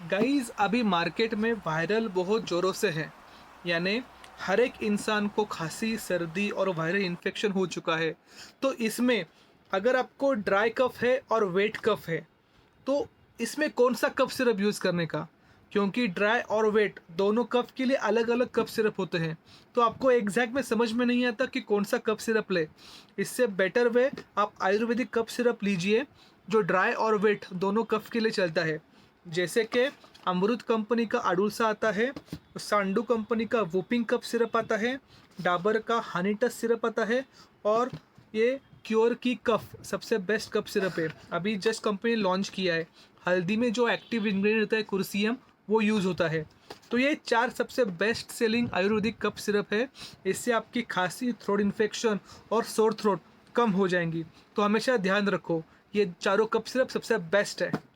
Guys अभी market में viral बहुत ज़ोरों से है। यानी हर एक इंसान को खांसी, सर्दी और वायरल इन्फेक्शन हो चुका है। तो इसमें अगर आपको ड्राई कफ़ है और वेट कफ़ है, तो इसमें कौन-सा कफ़ सिरप यूज़ करने का? क्योंकि ड्राई और वेट दोनों कफ़ के लिए अलग-अलग कफ़ सिरप होते हैं। तो आपको एग्ज़ैक्ट में समझ में नहीं आता कि कौन-सा कफ़ सिरप लें। इससे बेटर वे आप आयुर्वेदिक कफ़ सिरप लीजिए, जो ड्राई और वेट दोनों कफ़ के लिए चलता है। जैसे कि अमरूद कंपनी का अडुलसा आता है, सांडू कंपनी का वूपिंग कफ़ सिरप आता है, डाबर का हनी टच सिरप आता है और ये क्योर की कफ़ सबसे बेस्ट कफ़ सिरप है। अभी जस्ट कंपनी ने लॉन्च किया है। हल्दी में जो एक्टिव इंग्रेडिएंट होता है कुर्कुमिन, वो यूज़ होता है। तो ये 4 सबसे बेस्ट सेलिंग आयुर्वेदिक कफ़ सिरप है। इससे आपकी खाँसी, थ्रोट इन्फेक्शन और सोर थ्रोट कम हो जाएँगी। तो हमेशा ध्यान रखो, ये चारों कफ़ सिरप सबसे बेस्ट है।